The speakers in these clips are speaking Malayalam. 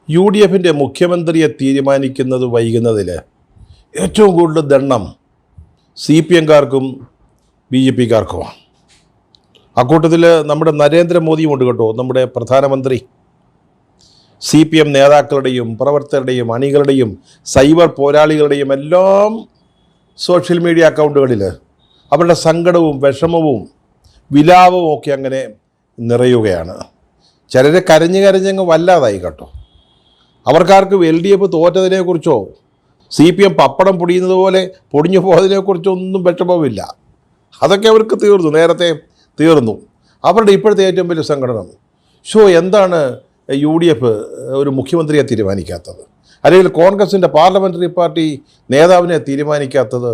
UDFിൻ്റെ മുഖ്യമന്ത്രിയെ തീരുമാനിക്കുന്നത് വൈകുന്നതിൽ ഏറ്റവും കൂടുതൽ ദണ്ണം CPMകാർക്കും BJPക്കാർക്കുമാണ്. അക്കൂട്ടത്തിൽ നമ്മുടെ നരേന്ദ്രമോദിയും ഉണ്ട് കേട്ടോ. നമ്മുടെ പ്രധാനമന്ത്രി CPM നേതാക്കളുടെയും പ്രവർത്തകരുടെയും അണികളുടെയും സൈബർ പോരാളികളുടെയും എല്ലാം സോഷ്യൽ മീഡിയ അക്കൗണ്ടുകളിൽ അവരുടെ സങ്കടവും വിഷമവും വിലാപവും ഒക്കെ അങ്ങനെ നിറയുകയാണ്. ചിലർ കരഞ്ഞങ്ങ് വല്ലാതായി കേട്ടോ. അവർക്കാർക്കും LDF തോറ്റതിനെക്കുറിച്ചോ CPM പപ്പടം പൊടിയുന്നത് പോലെ പൊടിഞ്ഞു പോയതിനെക്കുറിച്ചോ ഒന്നും വിഷമവുമില്ല. അതൊക്കെ അവർക്ക് നേരത്തെ തീർന്നു. അവരുടെ ഇപ്പോഴത്തെ ഏറ്റവും വലിയ സംഘടന എന്താണ് UDF ഒരു മുഖ്യമന്ത്രിയെ തീരുമാനിക്കാത്തത്, അല്ലെങ്കിൽ കോൺഗ്രസിൻ്റെ പാർലമെൻ്ററി പാർട്ടി നേതാവിനെ തീരുമാനിക്കാത്തത്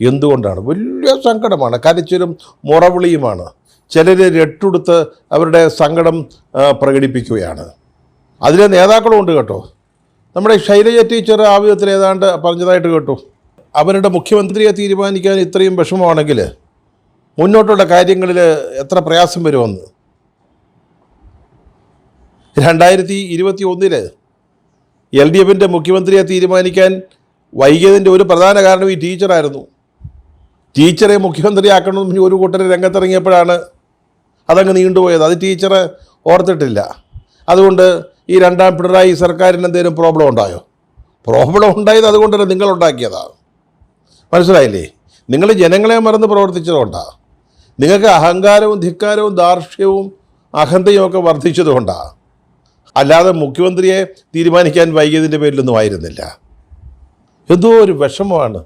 എന്തുകൊണ്ടാണ്? വലിയ സങ്കടമാണ്, കരച്ചിലും മുറവിളിയുമാണ്. ചിലർ രട്ടുടുത്ത് അവരുടെ സങ്കടം പ്രകടിപ്പിക്കുകയാണ്. അതിലെ നേതാക്കളും ഉണ്ട് കേട്ടോ. നമ്മുടെ ശൈലജ ടീച്ചർ ആ വിധത്തിൽ ഏതാണ്ട് പറഞ്ഞതായിട്ട് കേട്ടു. അവരുടെ മുഖ്യമന്ത്രിയെ തീരുമാനിക്കാൻ ഇത്രയും വിഷമമാണെങ്കിൽ മുന്നോട്ടുള്ള കാര്യങ്ങളിൽ എത്ര പ്രയാസം വരുമെന്ന്. 2021 LDFിൻ്റെ മുഖ്യമന്ത്രിയെ തീരുമാനിക്കാൻ വൈകിയതിൻ്റെ ഒരു പ്രധാന കാരണം ഈ ടീച്ചറായിരുന്നു. ടീച്ചറെ മുഖ്യമന്ത്രിയാക്കണമെന്ന് ഒരു കൂട്ടർ രംഗത്തിറങ്ങിയപ്പോഴാണ് അതങ്ങ് നീണ്ടുപോയത്. അത് ടീച്ചർ ഓർത്തിട്ടില്ല. അതുകൊണ്ട് ഈ രണ്ടാം പിണറായി സർക്കാരിന് എന്തെങ്കിലും പ്രോബ്ലം ഉണ്ടായോ? പ്രോബ്ലം ഉണ്ടായത് അതുകൊണ്ടല്ല, നിങ്ങളുണ്ടാക്കിയതാണ്. മനസ്സിലായില്ലേ? നിങ്ങൾ ജനങ്ങളെ മറന്ന് പ്രവർത്തിച്ചതുകൊണ്ടാണ്. നിങ്ങൾക്ക് അഹങ്കാരവും ധിക്കാരവും ദാർഷ്ട്യവും അഹന്തയും ഒക്കെ വർദ്ധിച്ചതുകൊണ്ടാണ്. അല്ലാതെ മുഖ്യമന്ത്രിയെ തീരുമാനിക്കാൻ വൈകിയതിൻ്റെ പേരിലൊന്നും ആയിരുന്നില്ല. എന്തോ ഒരു വിഷമമാണ്.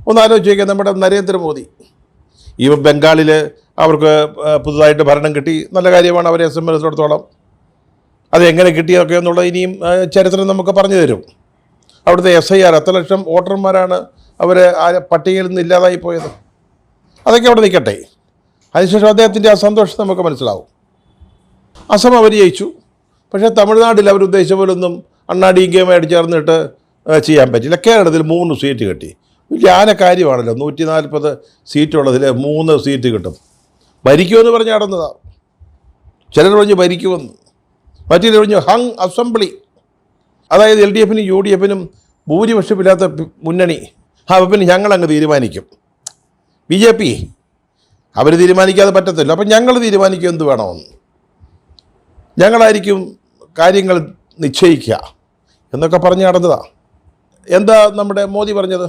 ഒന്ന് ആലോചിക്കുക. നമ്മുടെ നരേന്ദ്രമോദി ഈ ബംഗാളിൽ അവർക്ക് പുതുതായിട്ട് ഭരണം കിട്ടി, നല്ല കാര്യമാണ് അവരെ സംബന്ധിച്ചിടത്തോളം. അതെങ്ങനെ കിട്ടിയൊക്കെ എന്നുള്ളത് ഇനിയും ചരിത്രം നമുക്ക് പറഞ്ഞു തരും. അവിടുത്തെ SIR എത്ര ലക്ഷം വോട്ടർമാരാണ് അവർ പട്ടികയിൽ നിന്ന് ഇല്ലാതായി പോയത്. അതൊക്കെ അവിടെ നിൽക്കട്ടെ. അതിനുശേഷം അദ്ദേഹത്തിൻ്റെ ആ സന്തോഷം നമുക്ക് മനസ്സിലാവും. അസം അവർ ജയിച്ചു. പക്ഷേ തമിഴ്നാട്ടിൽ അവരുദ്ദേശിച്ച പോലൊന്നും അണ്ണാ DMK ചേർന്നിട്ട് ചെയ്യാൻ പറ്റില്ല. കേരളത്തിൽ 3 സീറ്റ് കിട്ടി. വലിയ ആന കാര്യമാണല്ലോ. 140 സീറ്റുള്ളതിൽ 3 സീറ്റ് കിട്ടും. ഭരിക്കുമെന്ന് പറഞ്ഞ് നടന്നതാണ്. ചിലർ പറഞ്ഞ് ഭരിക്കുമെന്ന്, മറ്റേ പറഞ്ഞ് ഹങ് അസംബ്ലി, അതായത് LDFനും UDFനും ഭൂരിപക്ഷമില്ലാത്ത മുന്നണി. പിന്നെ ഞങ്ങളങ്ങ് തീരുമാനിക്കും. BJP അവർ തീരുമാനിക്കാതെ പറ്റത്തില്ല. അപ്പം ഞങ്ങൾ തീരുമാനിക്കും എന്ത് വേണമെന്ന്, ഞങ്ങളായിരിക്കും കാര്യങ്ങൾ നിശ്ചയിക്കുക എന്നൊക്കെ പറഞ്ഞ് നടന്നതാണ്. എന്താ നമ്മുടെ മോദി പറഞ്ഞത്?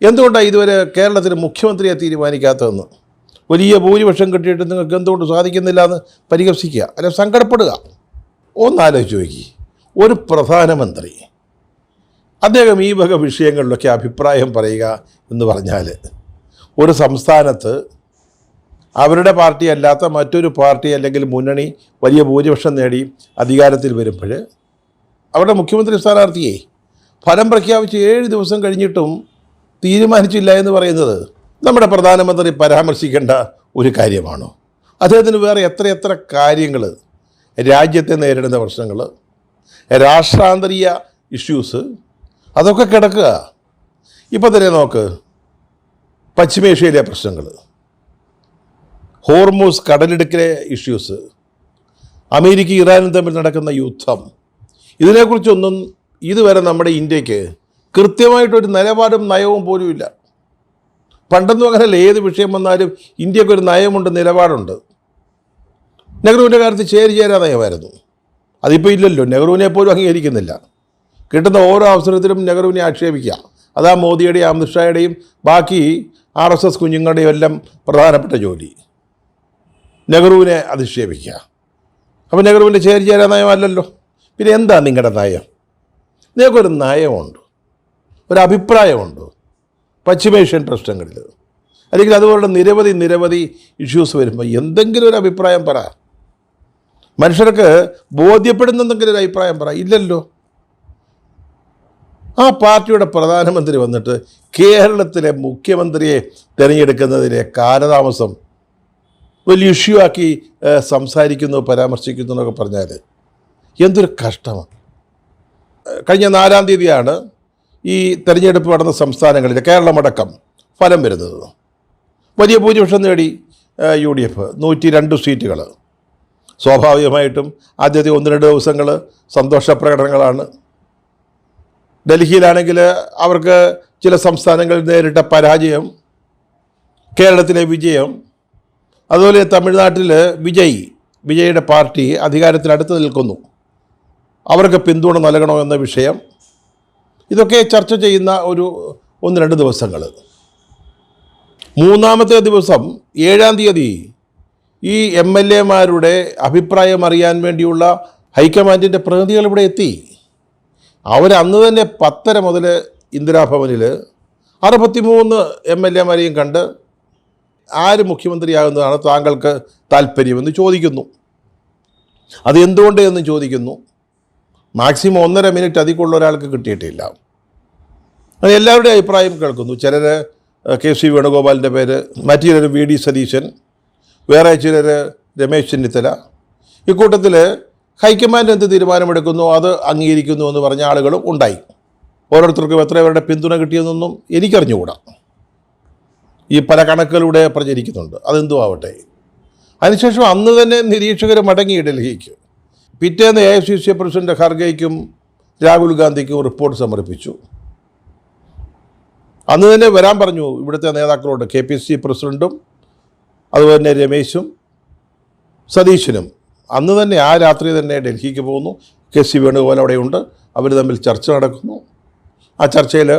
എന്തുകൊണ്ടാണ് ഇതുവരെ കേരളത്തിൽ മുഖ്യമന്ത്രിയെ തീരുമാനിക്കാത്തതെന്ന്? വലിയ ഭൂരിപക്ഷം കിട്ടിയിട്ട് നിങ്ങൾക്ക് എന്തുകൊണ്ട് സാധിക്കുന്നില്ല എന്ന് പരിഹസിക്കുക, അല്ലെ സങ്കടപ്പെടുക. ഒന്നാലോചിച്ച് നോക്കി. ഒരു പ്രധാനമന്ത്രി അദ്ദേഹം ഈ വക വിഷയങ്ങളിലൊക്കെ അഭിപ്രായം പറയുക എന്ന് പറഞ്ഞാൽ, ഒരു സംസ്ഥാനത്ത് അവരുടെ പാർട്ടി അല്ലാത്ത മറ്റൊരു പാർട്ടി അല്ലെങ്കിൽ മുന്നണി വലിയ ഭൂരിപക്ഷം നേടി അധികാരത്തിൽ വരുമ്പോൾ അവരുടെ മുഖ്യമന്ത്രി സ്ഥാനാർത്ഥിയെ ഫലം പ്രഖ്യാപിച്ച് 7 ദിവസം കഴിഞ്ഞിട്ടും തീരുമാനിച്ചില്ല എന്ന് പറയുന്നത് നമ്മുടെ പ്രധാനമന്ത്രി പരാമർശിക്കേണ്ട ഒരു കാര്യമാണോ? അദ്ദേഹത്തിന് വേറെ എത്ര കാര്യങ്ങൾ, രാജ്യത്തെ നേരിടുന്ന പ്രശ്നങ്ങൾ, രാഷ്ട്രാന്തരീയ ഇഷ്യൂസ്, അതൊക്കെ കിടക്കുക. ഇപ്പം തന്നെ നോക്ക്, പശ്ചിമേഷ്യയിലെ പ്രശ്നങ്ങൾ, ഹോർമൂസ് കടലിടുക്കിലെ ഇഷ്യൂസ്, അമേരിക്ക ഇറാനും തമ്മിൽ നടക്കുന്ന യുദ്ധം, ഇതിനെക്കുറിച്ചൊന്നും ഇതുവരെ നമ്മുടെ ഇന്ത്യക്ക് കൃത്യമായിട്ടൊരു നിലപാടും നയവും പോലും ഇല്ല. പണ്ടൊന്നും അങ്ങനെയല്ല. ഏത് വിഷയം വന്നാലും ഇന്ത്യക്കൊരു നയമുണ്ട്, നിലപാടുണ്ട്. നെഹ്റുവിൻ്റെ കാലത്ത് ചേരാ നയമായിരുന്നു. അതിപ്പോൾ ഇല്ലല്ലോ. നെഹ്റുവിനെ പോലും അംഗീകരിക്കുന്നില്ല. കിട്ടുന്ന ഓരോ അവസരത്തിലും നെഹ്റുവിനെ ആക്ഷേപിക്കുക. അതാ മോദിയുടെയും അമിത്ഷായുടെയും ബാക്കി RSS കുഞ്ഞുങ്ങളുടെയും എല്ലാം പ്രധാനപ്പെട്ട ജോലി, നെഹ്റുവിനെ അധിക്ഷേപിക്കുക. അപ്പോൾ നെഹ്റുവിൻ്റെ ചേരാ നയമല്ലല്ലോ. പിന്നെ എന്താ നിങ്ങളുടെ നയം? നിങ്ങൾക്കൊരു നയമുണ്ട്, ഒരു അഭിപ്രായമുണ്ട് പശ്ചിമേഷ്യൻ പ്രശ്നങ്ങളിൽ, അല്ലെങ്കിൽ അതുപോലുള്ള നിരവധി ഇഷ്യൂസ് വരുമ്പോൾ എന്തെങ്കിലും ഒരു അഭിപ്രായം പറ. മനുഷ്യർക്ക് ബോധ്യപ്പെടുന്നെന്തെങ്കിലും ഒരു അഭിപ്രായം പറ. ഇല്ലല്ലോ. ആ പാർട്ടിയുടെ പ്രധാനമന്ത്രി വന്നിട്ട് കേരളത്തിലെ മുഖ്യമന്ത്രിയെ തിരഞ്ഞെടുക്കുന്നതിലെ കാലതാമസം വലിയ ഇഷ്യൂ ആക്കി സംസാരിക്കുന്നു, പരാമർശിക്കുന്നു എന്നൊക്കെ പറഞ്ഞാൽ എന്തൊരു കഷ്ടമാണ്. കഴിഞ്ഞ 4-ാം തീയതിയാണ് ഈ തെരഞ്ഞെടുപ്പ് നടന്ന സംസ്ഥാനങ്ങളിൽ കേരളമടക്കം ഫലം വരുന്നത്. വലിയ ഭൂരിപക്ഷം നേടി UDF 102 സീറ്റുകൾ. സ്വാഭാവികമായിട്ടും ആദ്യത്തെ 1-2 ദിവസങ്ങൾ സന്തോഷ പ്രകടനങ്ങളാണ്. ഡൽഹിയിലാണെങ്കിൽ അവർക്ക് ചില സംസ്ഥാനങ്ങളിൽ നേരിട്ട പരാജയം, കേരളത്തിലെ വിജയം, അതുപോലെ തമിഴ്നാട്ടിൽ വിജയുടെ പാർട്ടി അധികാരത്തിനടുത്ത് നിൽക്കുന്നു, അവർക്ക് പിന്തുണ നൽകണോ എന്ന വിഷയം, ഇതൊക്കെ ചർച്ച ചെയ്യുന്ന ഒരു 1-2 ദിവസങ്ങൾ. 3-ാമത്തെ ദിവസം 7-ാം തീയതി ഈ MLA-മാരുടെ അഭിപ്രായം അറിയാൻ വേണ്ടിയുള്ള ഹൈക്കമാൻഡിൻ്റെ പ്രതിനിധികൾ ഇവിടെ എത്തി. അവരന്ന് തന്നെ 10:30 മുതൽ ഇന്ദിരാഭവനിൽ 63 MLA-മാരെയും കണ്ട് ആര് മുഖ്യമന്ത്രിയാകുന്നതാണ് താങ്കൾക്ക് താല്പര്യമെന്ന് ചോദിക്കുന്നു. അത് എന്തുകൊണ്ട് എന്ന് ചോദിക്കുന്നു. മാക്സിമം 1.5 മിനിറ്റ് അധികമുള്ള ഒരാൾക്ക് കിട്ടിയിട്ടില്ല. അത് എല്ലാവരുടെയും അഭിപ്രായം കേൾക്കുന്നു. ചിലർ KC വേണുഗോപാലിൻ്റെ പേര്, മറ്റു ചിലർ VD സതീശൻ, വേറെ ചിലർ രമേശ് ചെന്നിത്തല. ഇക്കൂട്ടത്തിൽ ഹൈക്കമാൻഡ് എന്ത് തീരുമാനമെടുക്കുന്നു അത് അംഗീകരിക്കുന്നു എന്ന് പറഞ്ഞ ആളുകളും ഉണ്ടായി. ഓരോരുത്തർക്കും എത്ര പേരുടെ പിന്തുണ കിട്ടിയെന്നൊന്നും എനിക്കറിഞ്ഞുകൂടാ. ഈ പല കണക്കുകളിലൂടെ പ്രചരിക്കുന്നുണ്ട്, അതെന്തും ആവട്ടെ. അതിനുശേഷം അന്ന് തന്നെ നിരീക്ഷകർ മടങ്ങി ഡൽഹിക്ക്. പിറ്റേന്ന് AICC പ്രസിഡന്റ് ഖർഗെയ്ക്കും രാഹുൽ ഗാന്ധിക്കും റിപ്പോർട്ട് സമർപ്പിച്ചു. അന്ന് തന്നെ വരാൻ പറഞ്ഞു ഇവിടുത്തെ നേതാക്കളോട്. KPCC പ്രസിഡൻറ്റും അതുപോലെ തന്നെ രമേശും സതീശനും അന്ന് തന്നെ ആ രാത്രി തന്നെ ഡൽഹിക്ക് പോകുന്നു. KC വേണുഗോപാൽ അവിടെയുണ്ട്. അവർ തമ്മിൽ ചർച്ച നടക്കുന്നു. ആ ചർച്ചയിൽ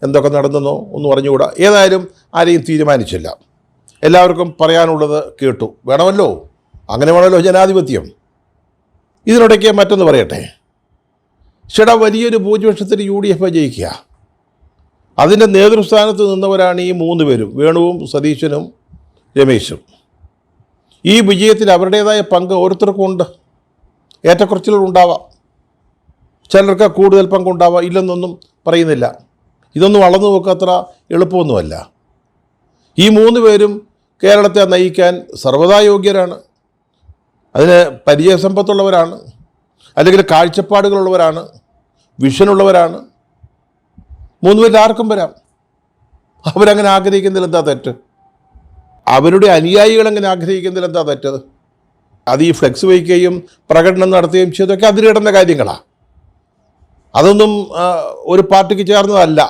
എന്തൊക്കെ നടന്നെന്നോ ഒന്നും അറിഞ്ഞുകൂടാ. ഏതായാലും ആരെയും തീരുമാനിച്ചില്ല. എല്ലാവർക്കും പറയാനുള്ളത് കേട്ടു. വേണമല്ലോ, അങ്ങനെ വേണമല്ലോ ജനാധിപത്യം. ഇതിനിടയ്ക്ക് മറ്റൊന്ന് പറയട്ടെ. വലിയൊരു ഭൂരിപക്ഷത്തിൽ UDF ജയിക്കുക. അതിൻ്റെ നേതൃസ്ഥാനത്ത് നിന്നവരാണ് ഈ 3 പേരും, വേണുവും സതീശനും രമേശും. ഈ വിജയത്തിൽ അവരുടേതായ പങ്ക് ഓരോരുത്തർക്കും ഉണ്ട്. ഏറ്റക്കുറച്ചിലുണ്ടാവാം, ചിലർക്ക് കൂടുതൽ പങ്കുണ്ടാവാം, ഇല്ലെന്നൊന്നും പറയുന്നില്ല. ഇതൊന്നും അളന്നു നോക്കത്ര എളുപ്പമൊന്നുമല്ല. ഈ 3 പേരും കേരളത്തെ നയിക്കാൻ സർവ്വതാ യോഗ്യരാണ്. അതിന് പരിചയസമ്പത്തുള്ളവരാണ്, അല്ലെങ്കിൽ കാഴ്ചപ്പാടുകളുള്ളവരാണ്, വിഷനുള്ളവരാണ്. 3 പേരിൽ ആർക്കും വരാം. അവരങ്ങനെ ആഗ്രഹിക്കുന്നതിൽ എന്താ തെറ്റ്? അവരുടെ അനുയായികൾ അങ്ങനെ ആഗ്രഹിക്കുന്നതിൽ എന്താ തെറ്റത്? അത് ഈ ഫ്ലെക്സ് വയ്ക്കുകയും പ്രകടനം നടത്തുകയും ചെയ്തൊക്കെ അതിലിടുന്ന കാര്യങ്ങളാണ്. അതൊന്നും ഒരു പാർട്ടിക്ക് ചേർന്നതല്ല.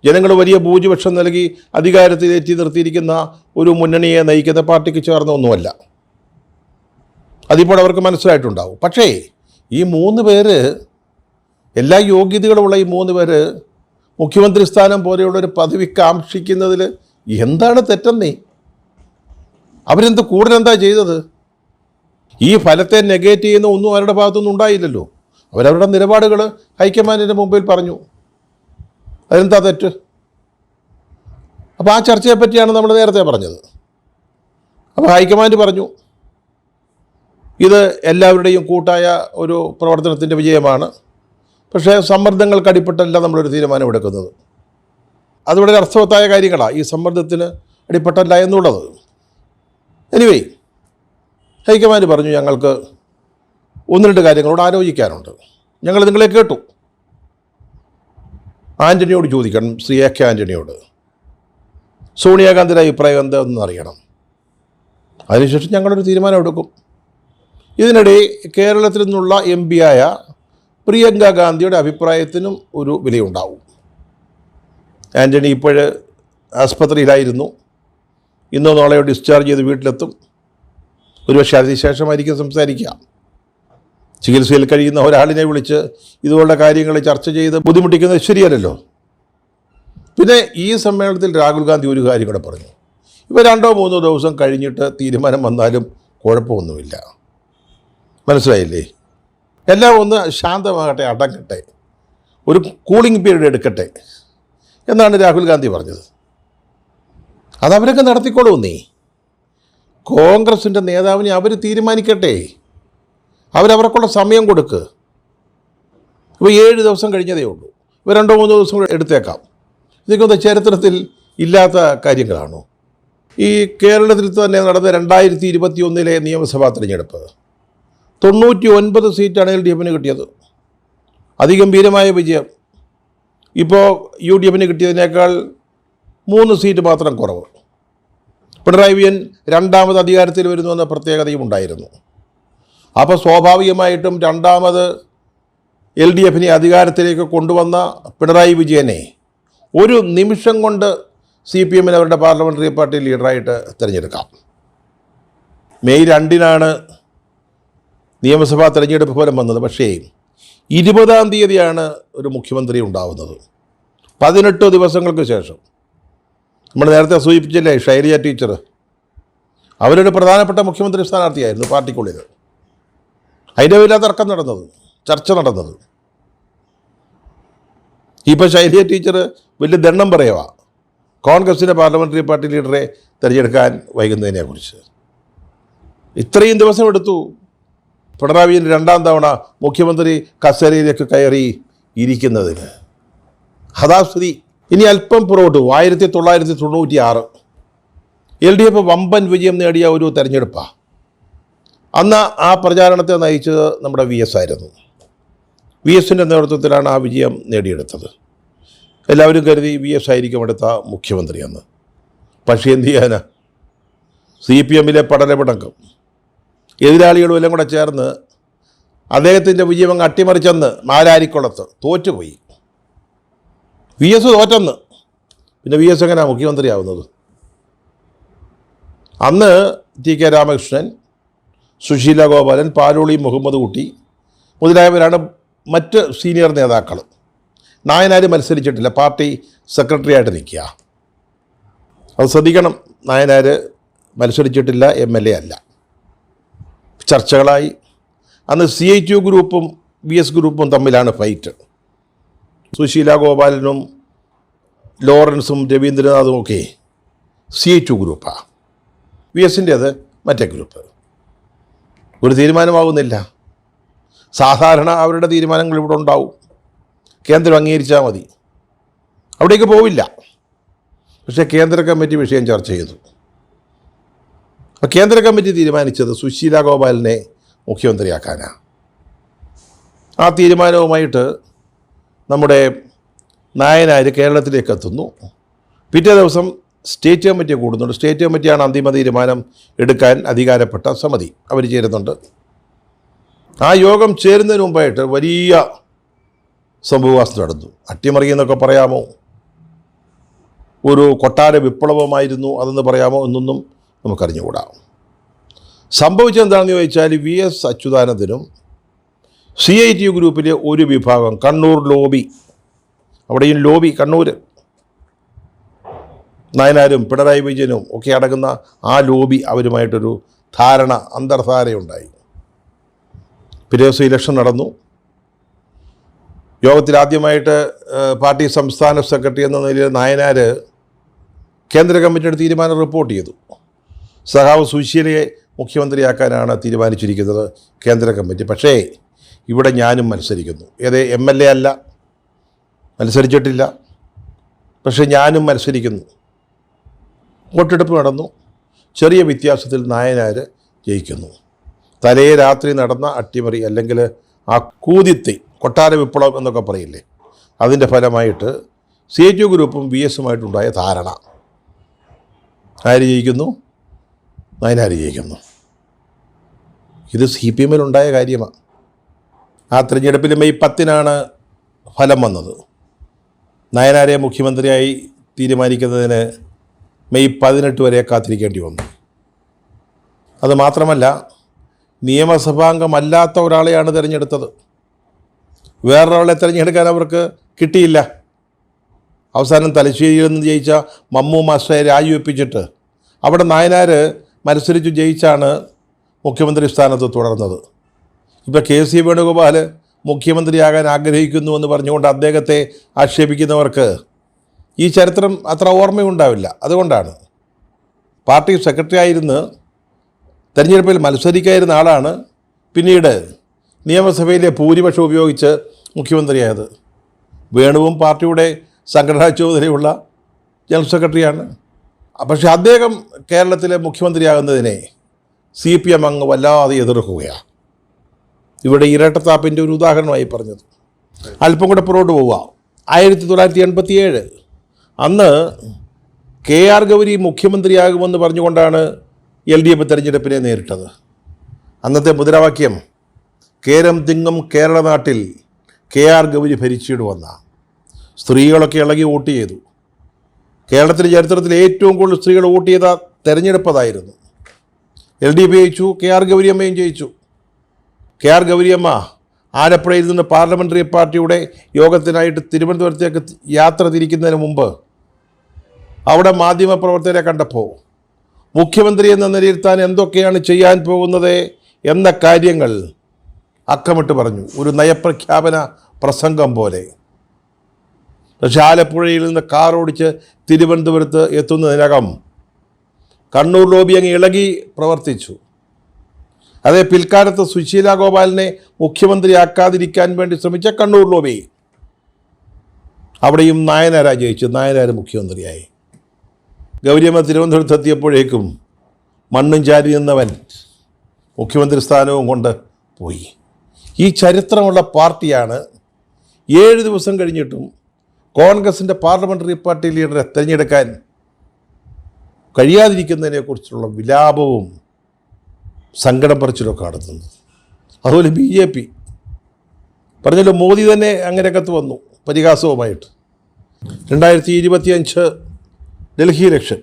ജനങ്ങൾ വലിയ ഭൂരിപക്ഷം നൽകി അധികാരത്തിലേറ്റി നിർത്തിയിരിക്കുന്ന ഒരു മുന്നണിയെ നയിക്കുന്ന പാർട്ടിക്ക് ചേർന്ന ഒന്നുമല്ല. അതിപ്പോൾ അവർക്ക് മനസ്സിലായിട്ടുണ്ടാവും. പക്ഷേ ഈ 3 പേര്, എല്ലാ യോഗ്യതകളുമുള്ള ഈ 3 പേര് മുഖ്യമന്ത്രി സ്ഥാനം പോലെയുള്ളൊരു പദവി കാക്ഷിക്കുന്നതിൽ എന്താണ് തെറ്റെന്നേ? അവരെന്ത് കൂടുതലെന്താ ചെയ്തത്? ഈ ഫലത്തെ നെഗേറ്റ് ചെയ്യുന്ന ഒന്നും അവരുടെ ഭാഗത്തുനിന്നും ഉണ്ടായില്ലല്ലോ. അവരവരുടെ നിലപാടുകൾ ഹൈക്കമാൻഡിൻ്റെ മുമ്പിൽ പറഞ്ഞു. അതിനെന്താ തെറ്റ്? അപ്പോൾ ആ ചർച്ചയെ പറ്റിയാണ് നമ്മൾ നേരത്തെ പറഞ്ഞത്. അപ്പോൾ ഹൈക്കമാൻഡ് പറഞ്ഞു ഇത് എല്ലാവരുടെയും കൂട്ടായ ഒരു പ്രവർത്തനത്തിൻ്റെ വിജയമാണ്. പക്ഷേ സമ്മർദ്ദങ്ങൾക്ക് അടിപ്പെട്ടല്ല നമ്മളൊരു തീരുമാനമെടുക്കുന്നത്. അത് വളരെ അർത്ഥവത്തായ കാര്യങ്ങളാണ്, ഈ സമ്മർദ്ദത്തിന് അടിപ്പെട്ടല്ല എന്നുള്ളത്. എനിവേ, ഹൈക്കമാൻഡ് പറഞ്ഞു ഞങ്ങൾക്ക് 1-2 കാര്യങ്ങളോട് ആലോചിക്കാനുണ്ട്. ഞങ്ങൾ നിങ്ങളെ കേട്ടു. ആൻ്റണിയോട് ചോദിക്കണം, ശ്രീ AK ആൻ്റണിയോട് സോണിയാഗാന്ധിയുടെ അഭിപ്രായം എന്താണെന്ന് അറിയണം. അതിനുശേഷം ഞങ്ങളൊരു തീരുമാനം എടുക്കും. ഇതിനിടെ കേരളത്തിൽ നിന്നുള്ള MP ആയ പ്രിയങ്ക ഗാന്ധിയുടെ അഭിപ്രായത്തിനും ഒരു വിലയുണ്ടാവും. ആൻ്റണി ഇപ്പോൾ ആസ്പത്രിയിലായിരുന്നു. ഇന്നോ നാളെയോ ഡിസ്ചാർജ് ചെയ്ത് വീട്ടിലെത്തും. ഒരുപക്ഷെ അതിനുശേഷമായിരിക്കും സംസാരിക്കുക. ചികിത്സയിൽ കഴിയുന്ന ഒരാളിനെ വിളിച്ച് ഇതുപോലുള്ള കാര്യങ്ങൾ ചർച്ച ചെയ്ത് ബുദ്ധിമുട്ടിക്കുന്നത് ശരിയല്ലല്ലോ. പിന്നെ ഈ സമ്മേളനത്തിൽ രാഹുൽ ഗാന്ധി ഒരു കാര്യം കൂടെ പറഞ്ഞു. ഇപ്പോൾ 2-3 ദിവസം കഴിഞ്ഞിട്ട് തീരുമാനം വന്നാലും കുഴപ്പമൊന്നുമില്ല. മനസ്സിലായില്ലേ? എല്ലാം ഒന്ന് ശാന്തമാകട്ടെ, അടങ്ങട്ടെ, ഒരു കൂളിംഗ് പീരീഡ് എടുക്കട്ടെ എന്നാണ് രാഹുൽ ഗാന്ധി പറഞ്ഞത്. അതവരൊക്കെ നടത്തിക്കോളൂന്നേ. കോൺഗ്രസിൻ്റെ നേതാവിനെ അവർ തീരുമാനിക്കട്ടെ. അവരവർക്കുള്ള സമയം കൊടുക്ക്. ഇപ്പോൾ 7 ദിവസം കഴിഞ്ഞതേ ഉള്ളൂ. ഇപ്പോൾ 2-3 ദിവസം കൂടെ എടുത്തേക്കാം. ഇതൊക്കെ ചരിത്രത്തിൽ ഇല്ലാത്ത കാര്യങ്ങളാണോ? ഈ കേരളത്തിൽ തന്നെ നടന്ന 2021 നിയമസഭാ തെരഞ്ഞെടുപ്പ് 99 സീറ്റാണ് LDFന് കിട്ടിയത്. അതിഗംഭീരമായ വിജയം. ഇപ്പോൾ UDFന് കിട്ടിയതിനേക്കാൾ 3 സീറ്റ് മാത്രം കുറവ്. പിണറായി വിജയൻ 2ാമത് അധികാരത്തിൽ വരുന്നുവെന്ന പ്രത്യേകതയും ഉണ്ടായിരുന്നു. അപ്പോൾ സ്വാഭാവികമായിട്ടും രണ്ടാമത് LDF അധികാരത്തിലേക്ക് കൊണ്ടുവന്ന പിണറായി വിജയനെ ഒരു നിമിഷം കൊണ്ട് CPM അവരുടെ പാർലമെൻ്ററി പാർട്ടി ലീഡറായിട്ട് തിരഞ്ഞെടുക്കാം. മെയ് 2 നിയമസഭാ തിരഞ്ഞെടുപ്പ് ഫലം വന്നത്. പക്ഷേ 20-ാം തീയതിയാണ് ഒരു മുഖ്യമന്ത്രി ഉണ്ടാവുന്നത്. 18 ദിവസങ്ങൾക്ക് ശേഷം. നമ്മൾ നേരത്തെ സൂചിപ്പിച്ചില്ലേ ഷൈലിജ ടീച്ചർ, അവരൊരു പ്രധാനപ്പെട്ട മുഖ്യമന്ത്രി സ്ഥാനാർത്ഥിയായിരുന്നു പാർട്ടിക്കുള്ളിൽ. അതിൻ്റെ പേരിൽ തർക്കം നടന്നത്, ചർച്ച നടന്നത്. ഇപ്പോൾ ഷൈലിജ ടീച്ചർ വലിയ ദണ്ണം പറയുക കോൺഗ്രസിൻ്റെ പാർലമെൻ്ററി പാർട്ടി ലീഡറെ തിരഞ്ഞെടുക്കാൻ വൈകുന്നതിനെക്കുറിച്ച്. ഇത്രയും ദിവസമെടുത്തു പിണറായി വിജയൻ 2ാം തവണ മുഖ്യമന്ത്രി കസേരയിലേക്ക് കയറി ഇരിക്കുന്നതിന്. അതാ സ്ഥിതി. ഇനി അല്പം പുറകോട്ട് 1996 LDF വമ്പൻ വിജയം നേടിയ ഒരു തെരഞ്ഞെടുപ്പാണ്. അന്ന് ആ പ്രചാരണത്തെ നയിച്ചത് നമ്മുടെ VS ആയിരുന്നു. VSൻ്റെ നേതൃത്വത്തിലാണ് ആ വിജയം നേടിയെടുത്തത്. എല്ലാവരും കരുതി VS ആയിരിക്കും അടുത്ത മുഖ്യമന്ത്രി എന്ന്. പക്ഷേ എന്ത് ചെയ്യാനാ, CPM പടലപിടക്കം എതിരാളികളും എല്ലാം കൂടെ ചേർന്ന് അദ്ദേഹത്തിൻ്റെ വിജയം അങ്ങ് അട്ടിമറിച്ചെന്ന് മാരാരിക്കുളത്ത് തോറ്റുപോയി. VS തോറ്റെന്ന്. പിന്നെ VS എങ്ങനെയാണ് മുഖ്യമന്ത്രിയാവുന്നത്? അന്ന് TK രാമകൃഷ്ണൻ, സുശീല ഗോപാലൻ, പാലോളി മുഹമ്മദ് കുട്ടി മുതലായവരാണ് മറ്റ് സീനിയർ നേതാക്കൾ. നായനാർ മത്സരിച്ചിട്ടില്ല, പാർട്ടി സെക്രട്ടറി ആയിട്ട് നിൽക്കുക. അത് ശ്രദ്ധിക്കണം. നായനാർ മത്സരിച്ചിട്ടില്ല, MLA അല്ല. ചർച്ചകളായി. അന്ന് CITU ഗ്രൂപ്പും VS ഗ്രൂപ്പും തമ്മിലാണ് ഫൈറ്റ്. സുശീല ഗോപാലനും ലോറൻസും രവീന്ദ്രനാഥും ഒക്കെ CITU ഗ്രൂപ്പാണ്. VSൻ്റേത് മറ്റേ ഗ്രൂപ്പ്. ഒരു തീരുമാനമാകുന്നില്ല. സാധാരണ അവരുടെ തീരുമാനങ്ങൾ ഇവിടെ ഉണ്ടാവും, കേന്ദ്രം അംഗീകരിച്ചാൽ മതി, അവിടേക്ക് പോവില്ല. പക്ഷേ കേന്ദ്ര കമ്മിറ്റി വിഷയം ചർച്ച ചെയ്തു. അപ്പോൾ കേന്ദ്ര കമ്മിറ്റി തീരുമാനിച്ചത് സുശീല ഗോപാലിനെ മുഖ്യമന്ത്രിയാക്കാനാണ്. ആ തീരുമാനവുമായിട്ട് നമ്മുടെ നായനാർ കേരളത്തിലേക്ക് എത്തുന്നു. പിറ്റേ ദിവസം സ്റ്റേറ്റ് കമ്മിറ്റി കൂടുന്നുണ്ട്. സ്റ്റേറ്റ് കമ്മിറ്റിയാണ് അന്തിമ തീരുമാനം എടുക്കാൻ അധികാരപ്പെട്ട സമിതി. അവർ ചേരുന്നുണ്ട്. ആ യോഗം ചേരുന്നതിന് മുമ്പായിട്ട് വലിയ സംഭവവാസം നടന്നു. അട്ടിമറിയെന്നൊക്കെ പറയാമോ, ഒരു കൊട്ടാര വിപ്ലവമായിരുന്നു അതെന്ന് പറയാമോ എന്നൊന്നും നമുക്കറിഞ്ഞുകൂടാ. സംഭവിച്ചെന്താണെന്ന് ചോദിച്ചാൽ VS അച്യുതാനന്ദനും CITU ഗ്രൂപ്പിലെ ഒരു വിഭാഗം, കണ്ണൂർ ലോബി, അവിടെയും ലോബി കണ്ണൂർ, നായനാരും പിണറായി വിജയനും ഒക്കെ അടങ്ങുന്ന ആ ലോബി അവരുമായിട്ടൊരു ധാരണ, അന്തർധാരയുണ്ടായി. പിറ്റേ ദിവസം ഇലക്ഷൻ നടന്നു. യോഗത്തിൽ ആദ്യമായിട്ട് പാർട്ടി സംസ്ഥാന സെക്രട്ടറി എന്ന നിലയിൽ നായനാർ കേന്ദ്ര കമ്മിറ്റിയുടെ തീരുമാനം റിപ്പോർട്ട് ചെയ്തു. സഖാവ് സുശീലയെ മുഖ്യമന്ത്രിയാക്കാനാണ് തീരുമാനിച്ചിരിക്കുന്നത് കേന്ദ്ര കമ്മിറ്റി. പക്ഷേ ഇവിടെ ഞാനും മത്സരിക്കുന്നു. MLA അല്ല, മത്സരിച്ചിട്ടില്ല, പക്ഷേ ഞാനും മത്സരിക്കുന്നു. വോട്ടെടുപ്പ് നടന്നു. ചെറിയ വ്യത്യാസത്തിൽ നായനാർ ജയിക്കുന്നു. തലേ രാത്രി നടന്ന അട്ടിമറി, അല്ലെങ്കിൽ ആ കൂതിത്തി, കൊട്ടാര വിപ്ലവം എന്നൊക്കെ പറയില്ലേ, അതിൻ്റെ ഫലമായിട്ട് CITU ഗ്രൂപ്പും VSുമായിട്ടുണ്ടായ ധാരണ. ആര് ജയിക്കുന്നു? നായനാർ ജയിക്കുന്നു. ഇത് CPMലുണ്ടായ കാര്യമാണ്. ആ തിരഞ്ഞെടുപ്പിൽ മെയ് 10 ഫലം വന്നത്. നായനാരെ മുഖ്യമന്ത്രിയായി തീരുമാനിക്കുന്നതിന് മെയ് 18 വരെ കാത്തിരിക്കേണ്ടി വന്നു. അതുമാത്രമല്ല, നിയമസഭാംഗമല്ലാത്ത ഒരാളെയാണ് തിരഞ്ഞെടുത്തത്. വേറൊരാളെ തിരഞ്ഞെടുക്കാൻ അവർക്ക് കിട്ടിയില്ല. അവസാനം തലശ്ശേരിയിൽ നിന്ന് ജയിച്ച മമ്മു മാസ്റ്ററെ രാജിവെപ്പിച്ചിട്ട് അവിടെ നായനാർ മത്സരിച്ചു ജയിച്ചാണ് മുഖ്യമന്ത്രി സ്ഥാനത്ത് തുടർന്നത്. ഇപ്പോൾ KC വേണുഗോപാൽ മുഖ്യമന്ത്രിയാകാൻ ആഗ്രഹിക്കുന്നുവെന്ന് പറഞ്ഞുകൊണ്ട് അദ്ദേഹത്തെ ആക്ഷേപിക്കുന്നവർക്ക് ഈ ചരിത്രം അത്ര ഓർമ്മയുണ്ടാവില്ല. അതുകൊണ്ടാണ്. പാർട്ടി സെക്രട്ടറി ആയിരുന്ന് തെരഞ്ഞെടുപ്പിൽ മത്സരിക്കായിരുന്ന ആളാണ് പിന്നീട് നിയമസഭയിലെ ഭൂരിപക്ഷം ഉപയോഗിച്ച് മുഖ്യമന്ത്രിയായത്. വേണുവും പാർട്ടിയുടെ സംഘടനാ ചുമതലയുള്ള ജനറൽ സെക്രട്ടറിയാണ്. പക്ഷേ അദ്ദേഹം കേരളത്തിലെ മുഖ്യമന്ത്രിയാകുന്നതിനെ CPM അങ്ങ് വല്ലാതെ എതിർക്കുകയാണ്. ഇവിടെ ഇരട്ടത്താപ്പിൻ്റെ ഒരു ഉദാഹരണമായി പറഞ്ഞത്. അല്പം കൂടെ പുറകോട്ട് പോവുക. 1987 അന്ന് KR ഗൗരി മുഖ്യമന്ത്രിയാകുമെന്ന് പറഞ്ഞുകൊണ്ടാണ് LDF തെരഞ്ഞെടുപ്പിനെ നേരിട്ടത്. അന്നത്തെ മുദ്രാവാക്യം കേരം തിങ്ങും കേരള നാട്ടിൽ KR ഗൗരി ഭരിച്ചിടുവന്ന. സ്ത്രീകളൊക്കെ ഇളകി വോട്ട് ചെയ്തു. കേരളത്തിൻ്റെ ചരിത്രത്തിൽ ഏറ്റവും കൂടുതൽ സ്ത്രീകൾ വോട്ട് ചെയ്ത തെരഞ്ഞെടുപ്പ് അതായിരുന്നു. LDP ജയിച്ചു, KR ഗൗരിയമ്മയും ജയിച്ചു. KR ഗൗരിയമ്മ ആലപ്പുഴയിൽ നിന്ന് പാർലമെൻ്ററി പാർട്ടിയുടെ യോഗത്തിനായിട്ട് തിരുവനന്തപുരത്തേക്ക് യാത്ര തിരിക്കുന്നതിന് മുമ്പ് അവിടെ മാധ്യമപ്രവർത്തകരെ കണ്ടപ്പോൾ മുഖ്യമന്ത്രി എന്ന നിലയിൽ താൻ എന്തൊക്കെയാണ് ചെയ്യാൻ പോകുന്നത് എന്ന കാര്യങ്ങൾ അക്കമിട്ട് പറഞ്ഞു. ഒരു നയപ്രഖ്യാപന പ്രസംഗം പോലെ. പക്ഷേ ആലപ്പുഴയിൽ നിന്ന് കാർ ഓടിച്ച് തിരുവനന്തപുരത്ത് എത്തുന്നതിനകം കണ്ണൂർ ലോബി അങ്ങ് ഇളകി പ്രവർത്തിച്ചു. അതേ പിൽക്കാലത്ത് സുശീല ഗോപാലിനെ മുഖ്യമന്ത്രിയാക്കാതിരിക്കാൻ വേണ്ടി ശ്രമിച്ച കണ്ണൂർ ലോബി, അവിടെയും നായനാരാ ജയിച്ചു. നായനാർ മുഖ്യമന്ത്രിയായി. ഗൗരിയമ്മ തിരുവനന്തപുരത്ത് എത്തിയപ്പോഴേക്കും മണ്ണും ചാരി നിന്നവൻ മുഖ്യമന്ത്രി സ്ഥാനവും കൊണ്ട് പോയി. ഈ ചരിത്രമുള്ള പാർട്ടിയാണ് 7 ദിവസം കഴിഞ്ഞിട്ടും കോൺഗ്രസിൻ്റെ പാർലമെൻ്ററി പാർട്ടി ലീഡറെ തിരഞ്ഞെടുക്കാൻ കഴിയാതിരിക്കുന്നതിനെക്കുറിച്ചുള്ള വിലാപവും സങ്കടം പറച്ചിലൊക്കെ നടത്തുന്നത്. അതുപോലെ BJP പറഞ്ഞല്ലോ, മോദി തന്നെ അങ്ങനെ രംഗത്ത് വന്നു പരിഹാസവുമായിട്ട്. 2025 ഡൽഹി ഇലക്ഷൻ,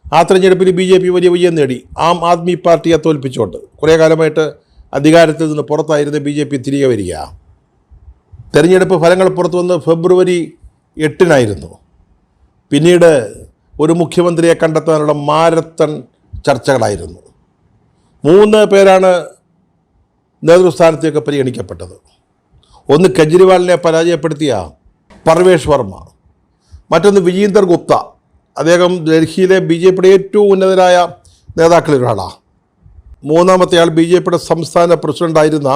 ആ തെരഞ്ഞെടുപ്പിൽ BJP വലിയ വിജയം നേടി. ആം ആദ്മി പാർട്ടിയെ തോൽപ്പിച്ചുകൊണ്ട് കുറേ കാലമായിട്ട് അധികാരത്തിൽ നിന്ന് പുറത്തായിരുന്ന BJP തിരികെ വരിക. തെരഞ്ഞെടുപ്പ് ഫലങ്ങൾ പുറത്തു വന്ന് ഫെബ്രുവരി 8 പിന്നീട് ഒരു മുഖ്യമന്ത്രിയെ കണ്ടെത്താനുള്ള മാരത്തൺ ചർച്ചകളായിരുന്നു. 3 പേരാണ് നേതൃസ്ഥാനത്തേക്ക് പരിഗണിക്കപ്പെട്ടത്. ഒന്ന് കെജ്രിവാളിനെ പരാജയപ്പെടുത്തിയ പർവേഷ് വർമ്മ, മറ്റൊന്ന് വിജീന്ദർ ഗുപ്ത. അദ്ദേഹം ഡൽഹിയിലെ BJPയുടെ ഏറ്റവും ഉന്നതരായ നേതാക്കളിൽ ഒരാളാണ്. മൂന്നാമത്തെ ആൾ BJPയുടെ സംസ്ഥാന പ്രസിഡൻ്റായിരുന്ന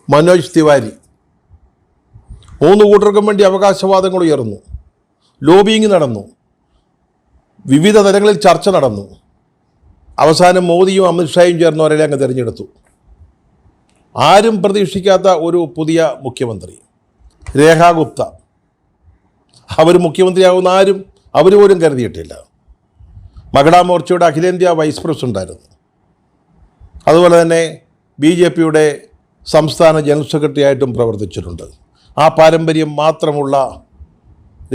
മനോജ് തിവാരി. 3 കൂട്ടർക്കും വേണ്ടി അവകാശവാദങ്ങൾ ഉയർന്നു, ലോബിയിങ് നടന്നു, വിവിധ തലങ്ങളിൽ ചർച്ച നടന്നു. അവസാനം മോദിയും അമിത്ഷായും ചേർന്ന് അവരെ അങ്ങ് തിരഞ്ഞെടുത്തു. ആരും പ്രതീക്ഷിക്കാത്ത ഒരു പുതിയ മുഖ്യമന്ത്രി, രേഖാ ഗുപ്ത. അവർ മുഖ്യമന്ത്രിയാകുന്ന ആരും അവർ പോലും കരുതിയിട്ടില്ല. മഹിളാ മോർച്ചയുടെ അഖിലേന്ത്യാ വൈസ് പ്രസിഡൻ്റായിരുന്നു. അതുപോലെ തന്നെ BJPയുടെ സംസ്ഥാന ജനറൽ സെക്രട്ടറി ആയിട്ടും പ്രവർത്തിച്ചിട്ടുണ്ട്. ആ പാരമ്പര്യം മാത്രമുള്ള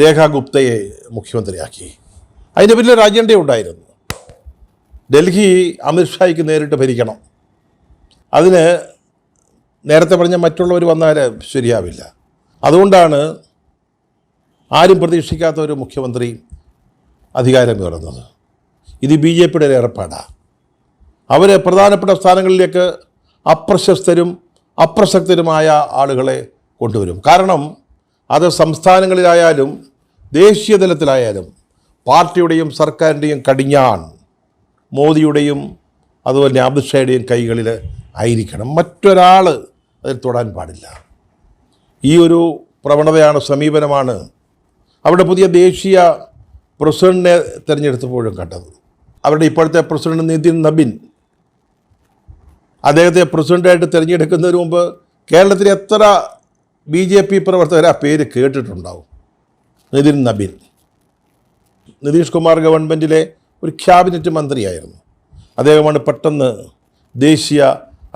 രേഖാ ഗുപ്തയെ മുഖ്യമന്ത്രിയാക്കി. അതിൻ്റെ പിന്നിൽ ഒരു അജണ്ട ഉണ്ടായിരുന്നു. ഡൽഹി അമിത്ഷായ്ക്ക് നേരിട്ട് ഭരിക്കണം. അതിന് നേരത്തെ പറഞ്ഞ മറ്റുള്ളവർ വന്നാൽ ശരിയാവില്ല. അതുകൊണ്ടാണ് ആരും പ്രതീക്ഷിക്കാത്ത ഒരു മുഖ്യമന്ത്രി അധികാരം കയറുന്നത്. ഇത് BJPയുടെ ഒരു ഏർപ്പാടാണ്. അവർ പ്രധാനപ്പെട്ട സ്ഥാനങ്ങളിലേക്ക് അപ്രശസ്തരും അപ്രസക്തരുമായ ആളുകളെ കൊണ്ടുവരും. കാരണം അത് സംസ്ഥാനങ്ങളിലായാലും ദേശീയ തലത്തിലായാലും പാർട്ടിയുടെയും സർക്കാരിൻ്റെയും കടിഞ്ഞാൺ മോദിയുടെയും അതുപോലെ അമിത്ഷായുടെയും കൈകളിൽ ആയിരിക്കണം. മറ്റൊരാൾ അതിൽ തൊടാൻ പാടില്ല. ഈ ഒരു പ്രവണതയാണ്, സമീപനമാണ് അവിടെ പുതിയ ദേശീയ പ്രസിഡന്റിനെ തിരഞ്ഞെടുത്തപ്പോഴും കണ്ടത്. അവരുടെ ഇപ്പോഴത്തെ പ്രസിഡന്റ് നിതിൻ നബിൻ, അദ്ദേഹത്തെ പ്രസിഡൻ്റായിട്ട് തിരഞ്ഞെടുക്കുന്നതിന് മുമ്പ് കേരളത്തിലെ എത്ര BJP പ്രവർത്തകർ ആ പേര് കേട്ടിട്ടുണ്ടാവും? നിതിൻ നബിൻ നിതീഷ് കുമാർ ഗവൺമെൻറ്റിലെ ഒരു ക്യാബിനറ്റ് മന്ത്രിയായിരുന്നു. അദ്ദേഹമാണ് പെട്ടെന്ന് ദേശീയ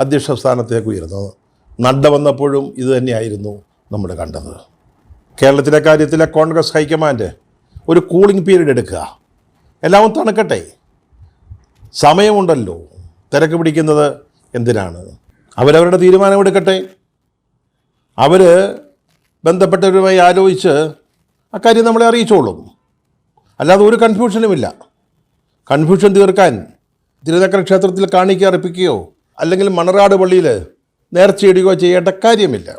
അധ്യക്ഷ സ്ഥാനത്തേക്ക് ഉയർന്നത്. നഡ്ഡ വന്നപ്പോഴും ഇത് തന്നെയായിരുന്നു നമ്മൾ കണ്ടത്. കേരളത്തിലെ കാര്യത്തിലെ കോൺഗ്രസ് ഹൈക്കമാൻഡ് ഒരു കൂളിംഗ് പീരീഡ് എടുക്കുക, എല്ലാം തണുക്കട്ടെ, സമയമുണ്ടല്ലോ, തിരക്ക് പിടിക്കുന്നത് എന്തിനാണ്? അവരവരുടെ തീരുമാനമെടുക്കട്ടെ. അവർ ബന്ധപ്പെട്ടവരുമായി ആലോചിച്ച് അക്കാര്യം നമ്മളെ അറിയിച്ചോളും. അല്ലാതെ ഒരു കൺഫ്യൂഷനുമില്ല. കൺഫ്യൂഷൻ തീർക്കാൻ തിരുനക്കര ക്ഷേത്രത്തിൽ കാണിക്ക അർപ്പിക്കുകയോ അല്ലെങ്കിൽ മണറാട് പള്ളിയിൽ നേർച്ചയിടുകയോ ചെയ്യേണ്ട കാര്യമില്ല.